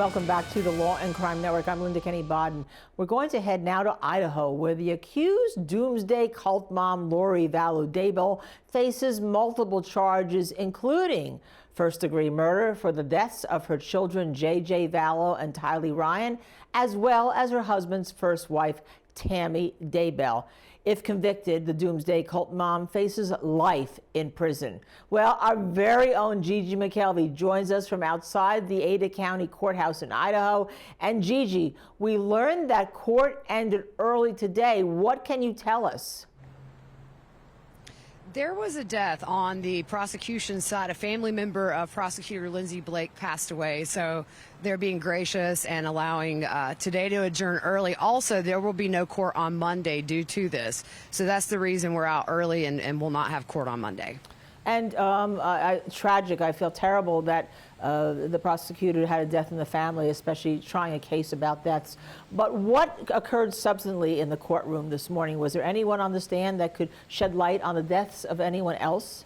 Welcome back to the Law and Crime Network. I'm Linda Kenny Bodden. We're going to head now to Idaho, where the accused Doomsday cult mom Lori Vallow Daybell faces multiple charges, including first-degree murder for the deaths of her children J.J. Vallow and Tylee Ryan, as well as her husband's first wife, Tammy Daybell. If convicted, the Doomsday cult mom faces life in prison. Well, our very own Gigi McIvey joins us from outside the Ada County Courthouse in Idaho. And Gigi, we learned that court ended early today. What can you tell us? There was a death on the prosecution side. A family member of prosecutor Lindsay Blake passed away, so they're being gracious and allowing today to adjourn early. Also, there will be no court on Monday due to this, so that's the reason we're out early and will not have court on Monday. And tragic. I feel terrible that the prosecutor had a death in the family, especially trying a case about deaths. But what occurred subsequently in the courtroom this morning? Was there anyone on the stand that could shed light on the deaths of anyone else?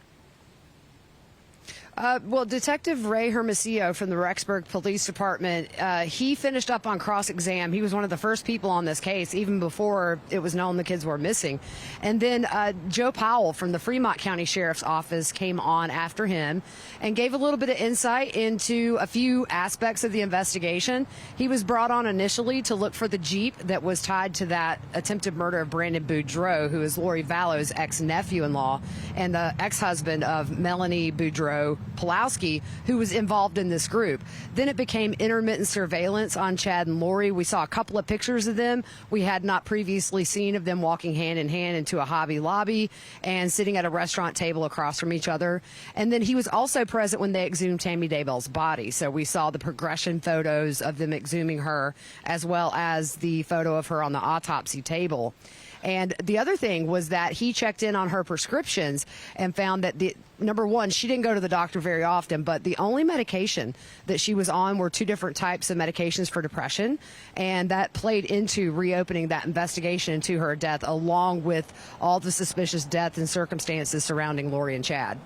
Well, Detective Ray Hermosillo from the Rexburg Police Department, he finished up on cross-exam. He was one of the first people on this case, even before it was known the kids were missing. And then Joe Powell from the Fremont County Sheriff's Office came on after him and gave a little bit of insight into a few aspects of the investigation. He was brought on initially to look for the Jeep that was tied to that attempted murder of Brandon Boudreaux, who is Lori Vallow's ex-nephew-in-law and the ex-husband of Melanie Boudreaux Pulowski, who was involved in this group. Then it became intermittent surveillance on Chad and Lori. We saw a couple of pictures of them we had not previously seen, of them walking hand in hand into a Hobby Lobby and sitting at a restaurant table across from each other. And then he was also present when they exhumed Tammy Daybell's body. So we saw the progression photos of them exhuming her, as well as the photo of her on the autopsy table. And the other thing was that he checked in on her prescriptions and found that number one, she didn't go to the doctor very often, but the only medication that she was on were two different types of medications for depression. And that played into reopening that investigation into her death, along with all the suspicious death and circumstances surrounding Lori and Chad.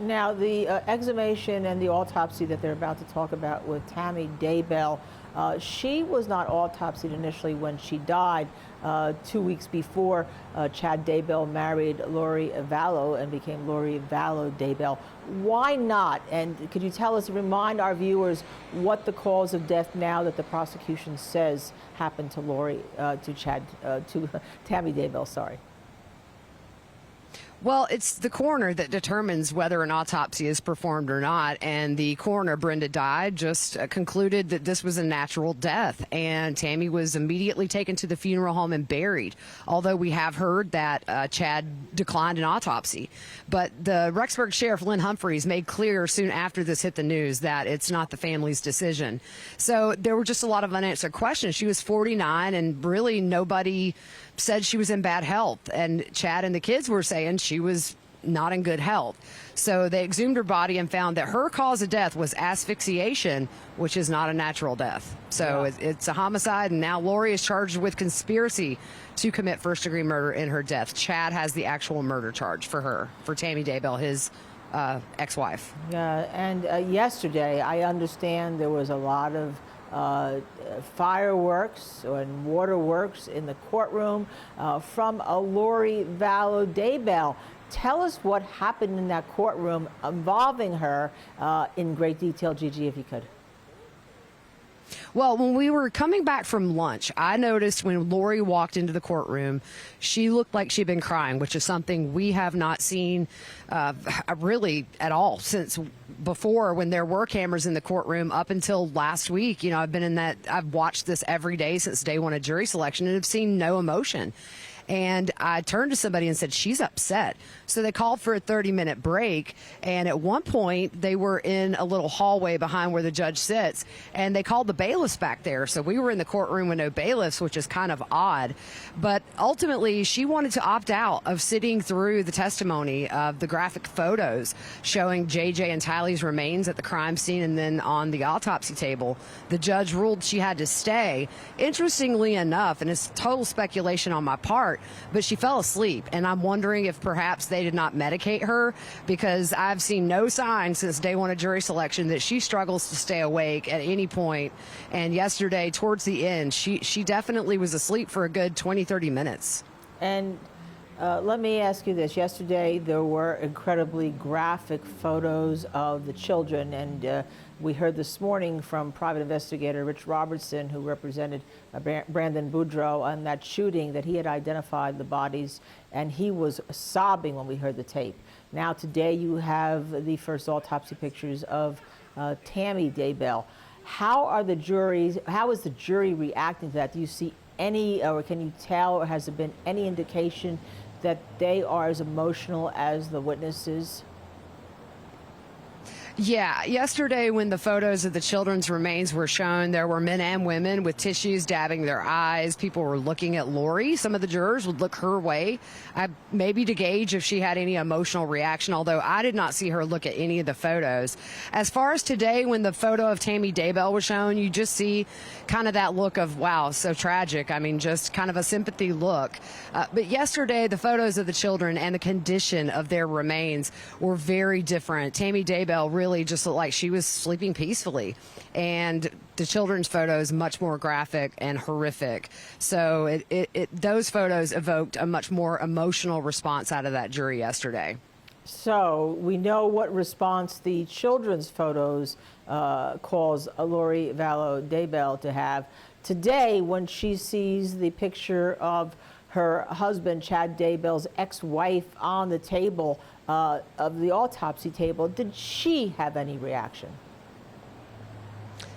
Now, the exhumation and the autopsy that they're about to talk about with Tammy Daybell, she was not autopsied initially when she died 2 weeks before Chad Daybell married Lori Vallow and became Lori Vallow Daybell. Why not? And could you tell us, remind our viewers, what the cause of death now that the prosecution says happened to to Tammy Daybell, sorry? Well, it's the coroner that determines whether an autopsy is performed or not, and the coroner, Brenda Dye, just concluded that this was a natural death, and Tammy was immediately taken to the funeral home and buried, although we have heard that Chad declined an autopsy. But the Rexburg Sheriff, Lynn Humphreys, made clear soon after this hit the news that it's not the family's decision. So there were just a lot of unanswered questions. She was 49, and really nobody said she was in bad health, and Chad and the kids were saying she was not in good health. So they exhumed her body and found that her cause of death was asphyxiation, which is not a natural death. So it's a homicide, and now Lori is charged with conspiracy to commit first-degree murder in her death. Chad has the actual murder charge for her, for Tammy Daybell, his ex-wife. Yeah, and yesterday, I understand there was a lot of fireworks and waterworks in the courtroom from Lori Vallow Daybell. Tell us what happened in that courtroom involving her in great detail, Gigi, if you could. Well, when we were coming back from lunch, I noticed when Lori walked into the courtroom, she looked like she'd been crying, which is something we have not seen really at all since before, when there were cameras in the courtroom, up until last week. You know, I've watched this every day since day one of jury selection and have seen no emotion. And I turned to somebody and said, she's upset. So they called for a 30-minute break. And at one point, they were in a little hallway behind where the judge sits. And they called the bailiffs back there. So we were in the courtroom with no bailiffs, which is kind of odd. But ultimately, she wanted to opt out of sitting through the testimony of the graphic photos showing J.J. and Tylee's remains at the crime scene and then on the autopsy table. The judge ruled she had to stay. Interestingly enough, and it's total speculation on my part, heart, but she fell asleep. And I'm wondering if perhaps they did not medicate her, because I've seen no sign since day one of jury selection that she struggles to stay awake at any point. And yesterday, towards the end, she definitely was asleep for a good 20, 30 minutes. And let me ask you this. Yesterday, there were incredibly graphic photos of the children, and we heard this morning from private investigator Rich Robertson, who represented Brandon Boudreaux on that shooting, that he had identified the bodies, and he was sobbing when we heard the tape. Now, today, you have the first autopsy pictures of Tammy Daybell. How is the jury reacting to that? Do you see any, or can you tell, or has there been any indication that they are as emotional as the witnesses? Yeah, yesterday when the photos of the children's remains were shown, there were men and women with tissues dabbing their eyes. People were looking at Lori. Some of the jurors would look her way, maybe to gauge if she had any emotional reaction, although I did not see her look at any of the photos. As far as today, when the photo of Tammy Daybell was shown, you just see kind of that look of, wow, so tragic. I mean, just kind of a sympathy look. But yesterday, the photos of the children and the condition of their remains were very different. Tammy Daybell really just looked like she was sleeping peacefully, and the children's photos much more graphic and horrific. So those photos evoked a much more emotional response out of that jury yesterday. So we know what response the children's photos cause Lori Vallow Daybell to have. Today, when she sees the picture of her husband, Chad Daybell's ex-wife, on the table of the autopsy table, did she have any reaction?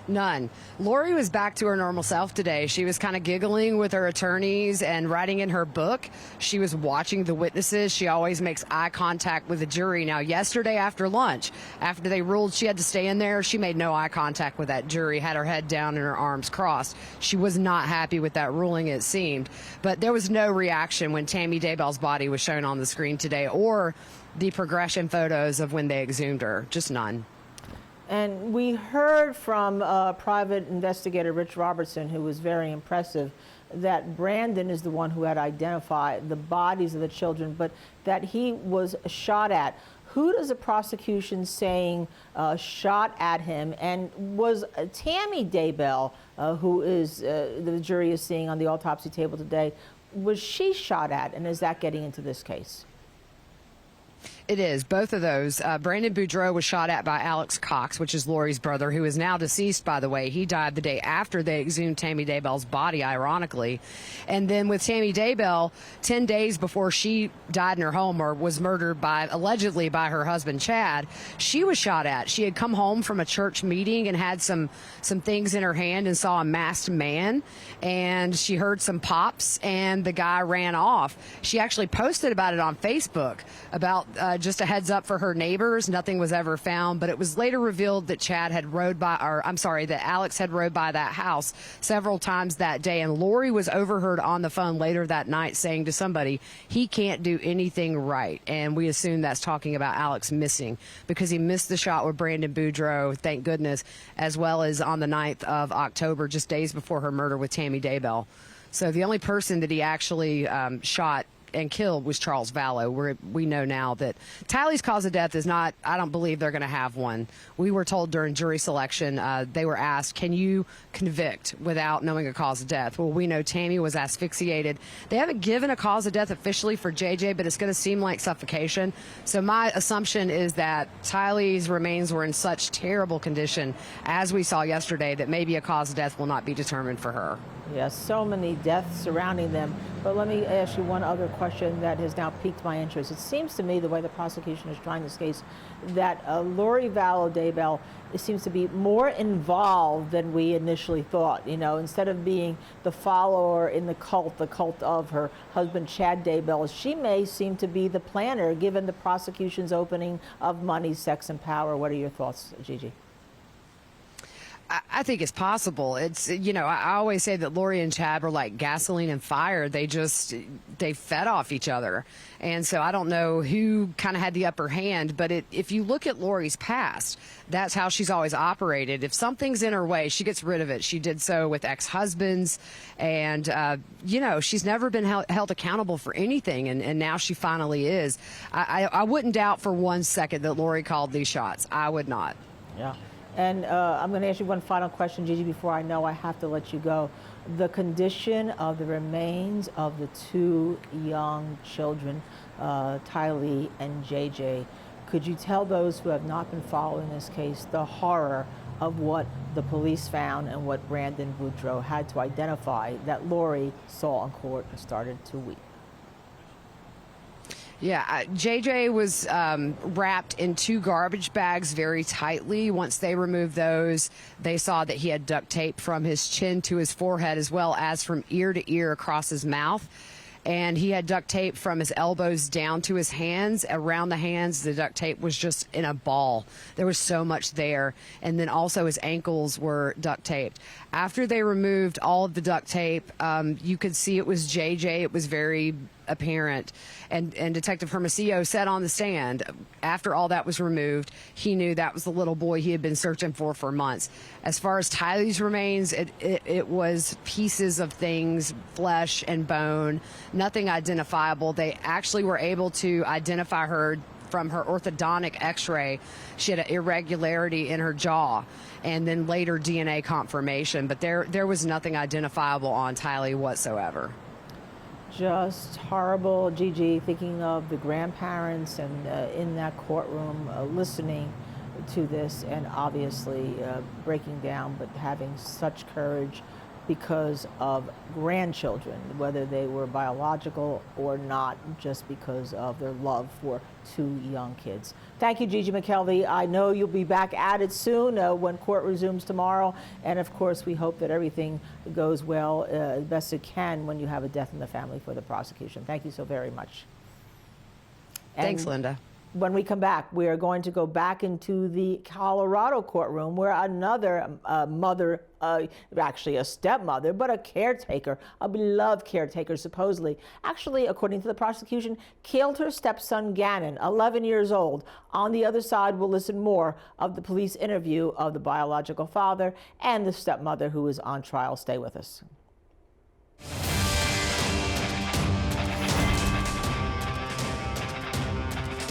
None. Lori was back to her normal self today. She was kind of giggling with her attorneys and writing in her book. She was watching the witnesses. She always makes eye contact with the jury. Now, yesterday after lunch, after they ruled she had to stay in there, she made no eye contact with that jury, had her head down and her arms crossed. She was not happy with that ruling, it seemed. But there was no reaction when Tammy Daybell's body was shown on the screen today, or the progression photos of when they exhumed her. Just none. And we heard from private investigator Rich Robertson, who was very impressive, that Brandon is the one who had identified the bodies of the children, but that he was shot at. Who does the prosecution saying shot at him? And was Tammy Daybell, who is the jury is seeing on the autopsy table today, was she shot at? And is that getting into this case? It is. Both of those. Brandon Boudreaux was shot at by Alex Cox, which is Lori's brother, who is now deceased, by the way. He died the day after they exhumed Tammy Daybell's body, ironically. And then with Tammy Daybell, 10 days before she died in her home, or was murdered allegedly by her husband, Chad, she was shot at. She had come home from a church meeting and had some things in her hand and saw a masked man, and she heard some pops, and the guy ran off. She actually posted about it on Facebook, about just a heads up for her neighbors. Nothing was ever found, but it was later revealed that that Alex had rode by that house several times that day, and Lori was overheard on the phone later that night saying to somebody, he can't do anything right. And we assume that's talking about Alex missing, because he missed the shot with Brandon Boudreaux, thank goodness, as well as on the 9th of October, just days before her murder with Tammy Daybell. So the only person that he actually shot and killed was Charles Vallow. We know now that Tylee's cause of death is not, I don't believe they're going to have one. We were told during jury selection, they were asked, can you convict without knowing a cause of death? Well, we know Tammy was asphyxiated. They haven't given a cause of death officially for JJ, but it's going to seem like suffocation. So my assumption is that Tylee's remains were in such terrible condition, as we saw yesterday, that maybe a cause of death will not be determined for her. Yes, so many deaths surrounding them. But let me ask you one other question that has now piqued my interest. It seems to me, the way the prosecution is trying this case, that Lori Vallow Daybell seems to be more involved than we initially thought. You know, instead of being the follower in the cult of her husband, Chad Daybell, she may seem to be the planner, given the prosecution's opening of money, sex, and power. What are your thoughts, Gigi? I think it's possible. It's, you know, I always say that Lori and Chad were like gasoline and fire. They fed off each other. And so I don't know who kind of had the upper hand, but if you look at Lori's past, that's how she's always operated. If something's in her way, she gets rid of it. She did so with ex-husbands, and, you know, she's never been held accountable for anything, and now she finally is. I wouldn't doubt for 1 second that Lori called these shots. I would not. Yeah. And I'm going to ask you one final question, Gigi, before I know I have to let you go. The condition of the remains of the two young children, Tylee and JJ, could you tell those who have not been following this case the horror of what the police found and what Brandon Boudreaux had to identify that Lori saw in court and started to weep? Yeah, JJ was wrapped in 2 garbage bags very tightly. Once they removed those, they saw that he had duct tape from his chin to his forehead as well as from ear to ear across his mouth. And he had duct tape from his elbows down to his hands. Around the hands, the duct tape was just in a ball. There was so much there. And then also his ankles were duct taped. After they removed all of the duct tape, you could see it was JJ. It was very apparent. And Detective Hermosillo said on the stand, after all that was removed, he knew that was the little boy he had been searching for months. As far as Tylee's remains, it was pieces of things, flesh and bone, nothing identifiable. They actually were able to identify her from her orthodontic x-ray. She had an irregularity in her jaw, and then later DNA confirmation, but there was nothing identifiable on Tylee whatsoever. Just horrible, Gigi, thinking of the grandparents and in that courtroom listening to this and obviously breaking down, but having such courage because of grandchildren, whether they were biological or not, just because of their love for 2 young kids. Thank you, Gigi McIvey. I know you'll be back at it soon when court resumes tomorrow. And of course, we hope that everything goes well as best it can when you have a death in the family for the prosecution. Thank you so very much. Thanks, Linda. When we come back, we are going to go back into the Colorado courtroom where another mother, actually a stepmother, but a caretaker, a beloved caretaker supposedly, actually, according to the prosecution, killed her stepson Gannon, 11 years old. On the other side, we'll listen more of the police interview of the biological father and the stepmother who is on trial. Stay with us.